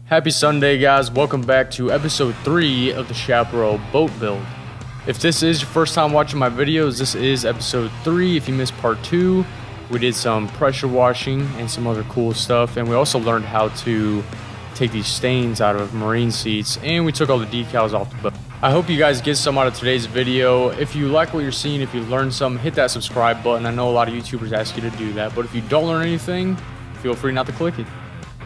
Happy Sunday, guys. Welcome back to episode 3 of the Chaparral boat build. If this is your first time watching my videos, this is episode 3. If you missed part 2, we did some pressure washing and some other cool stuff, and we also learned how to take these stains out of marine seats, and we took all the decals off the boat. I hope you guys get some out of today's video. If you like what you're seeing, if you learned something, hit that subscribe button. I know a lot of YouTubers ask you to do that, but if you don't learn anything, feel free not to click it.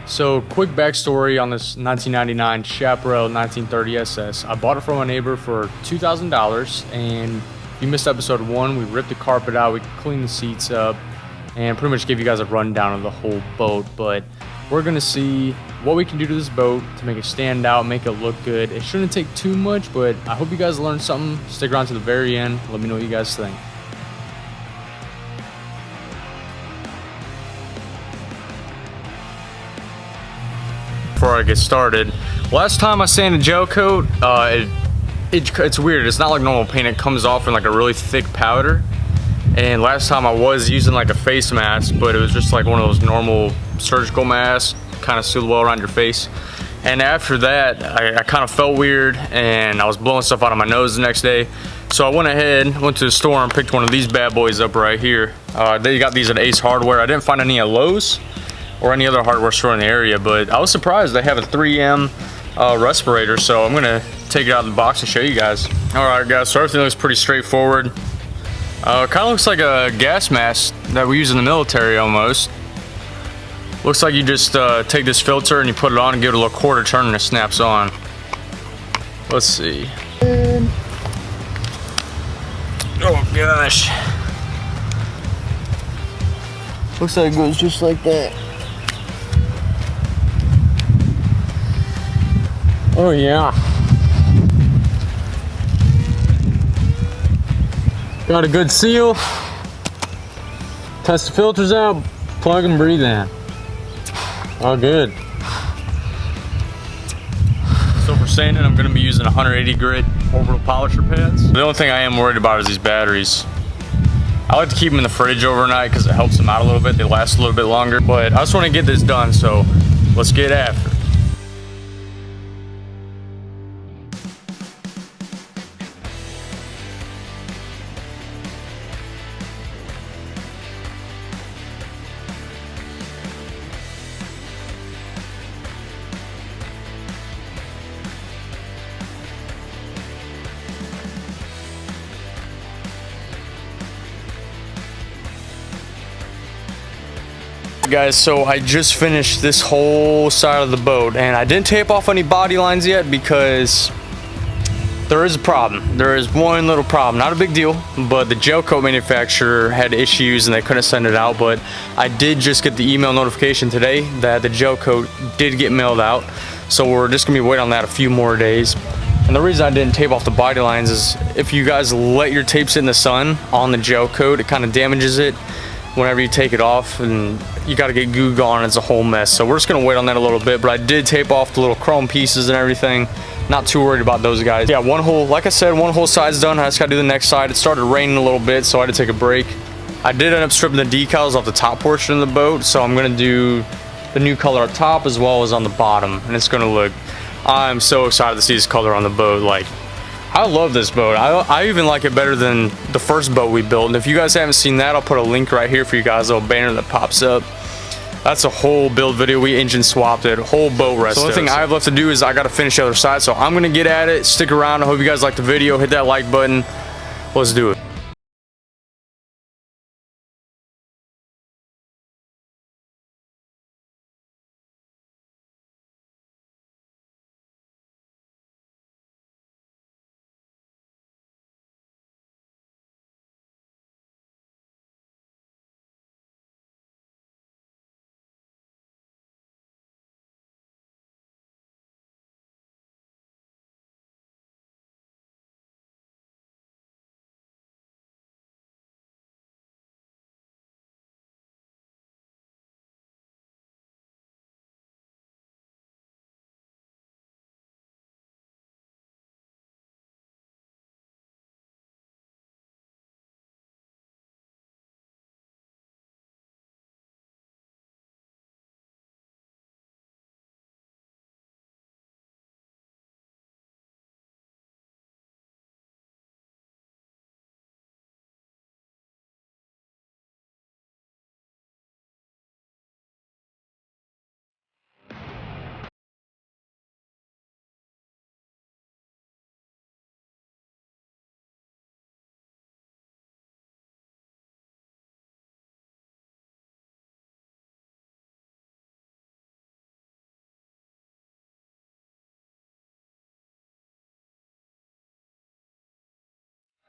So, quick backstory on this 1999 Chaparral 1930 SS. I bought it from a neighbor for $2,000, and if you missed episode 1, we ripped the carpet out, we cleaned the seats up, and pretty much gave you guys a rundown of the whole boat. But we're going to see what we can do to this boat to make it stand out, make it look good. It shouldn't take too much, but I hope you guys learned something. Stick around to the very end. Let me know what you guys think. Before I get started, last time I sanded gel coat, it's weird. It's not like normal paint. It comes off in like a really thick powder. And last time I was using like a face mask, but it was just like one of those normal surgical masks, kind of sealed well around your face. And after that, I kind of felt weird, and I was blowing stuff out of my nose the next day. So I went ahead, went to the store, and picked one of these bad boys up right here. They got these at Ace Hardware. I didn't find any at Lowe's or any other hardware store in the area, but I was surprised they have a 3M respirator, so I'm gonna take it out of the box and show you guys. All right, guys, so everything looks pretty straightforward. Kind of looks like a gas mask that we use in the military almost. Looks like you just take this filter and you put it on and give it a little quarter turn and it snaps on. Let's see. Oh gosh. Looks like it goes just like that. Oh yeah. Got a good seal. Test the filters out, plug and breathe in. All good. So for sanding, I'm going to be using 180 grit orbital polisher pads. The only thing I am worried about is these batteries. I like to keep them in the fridge overnight because it helps them out a little bit. They last a little bit longer. But I just want to get this done, so let's get after it. Guys, so I just finished this whole side of the boat, and I didn't tape off any body lines yet because there is a problem. There is one little problem, not a big deal, but the gel coat manufacturer had issues and they couldn't send it out. But I did just get the email notification today that the gel coat did get mailed out, so we're just gonna be waiting on that a few more days. And the reason I didn't tape off the body lines is if you guys let your tape sit in the sun on the gel coat, it kind of damages it whenever you take it off, and you got to get goo gone. It's a whole mess. So we're just gonna wait on that a little bit, but I did tape off the little chrome pieces and everything. Not too worried about those guys. Yeah, one whole, like I said, one whole side's done. I just gotta do the next side. It started raining a little bit, so I had to take a break. I did end up stripping the decals off the top portion of the boat, so I'm gonna do the new color up top as well as on the bottom, and it's gonna look, I'm so excited to see this color on the boat. Like, I love this boat. I even like it better than the first boat we built. And if you guys haven't seen that, I'll put a link right here for you guys, a little banner that pops up. That's a whole build video. We engine swapped it, whole boat rest. So the only thing I have left to do is I got to finish the other side. So I'm going to get at it. Stick around. I hope you guys like the video. Hit that like button. Let's do it.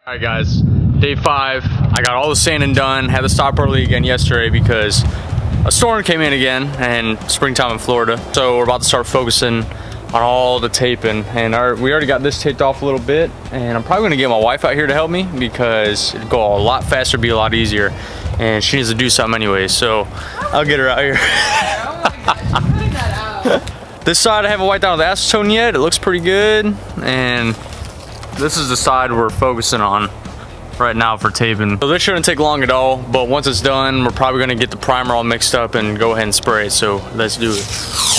Alright guys, day 5. I got all the sanding done. Had to stop early again yesterday because a storm came in again and springtime in Florida. So we're about to start focusing on all the taping, and we already got this taped off a little bit, and I'm probably gonna get my wife out here to help me because it'd go a lot faster, be a lot easier, and she needs to do something anyway, so I'll get her out here. This side I haven't wiped down with acetone yet. It looks pretty good, and this is the side we're focusing on right now for taping. So this shouldn't take long at all, but once it's done, we're probably gonna get the primer all mixed up and go ahead and spray it, so let's do it.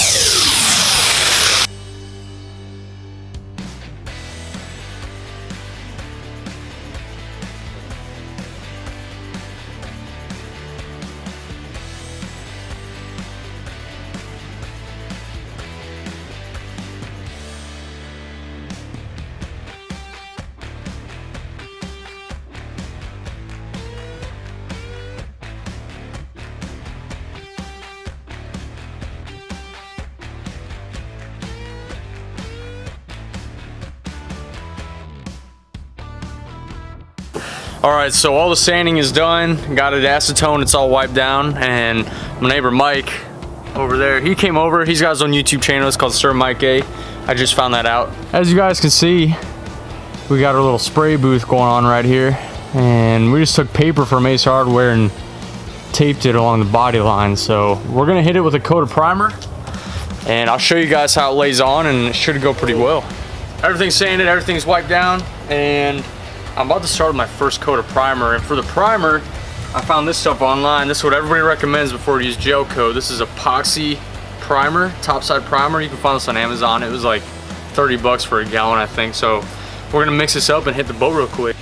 Alright, so all the sanding is done. Got it acetone, it's all wiped down, and my neighbor Mike over there, he came over. He's got his own YouTube channel. It's called Sir Mike A. I just found that out. As you guys can see, we got our little spray booth going on right here, and we just took paper from Ace Hardware and taped it along the body line. So we're gonna hit it with a coat of primer, and I'll show you guys how it lays on, and it should go pretty well. Everything's sanded, everything's wiped down, and I'm about to start with my first coat of primer. And for the primer, I found this stuff online. This is what everybody recommends before you use gel coat. This is epoxy primer, topside primer. You can find this on Amazon. It was like 30 bucks for a gallon, I think. So we're gonna mix this up and hit the boat real quick.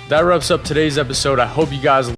That wraps up today's episode. I hope you guys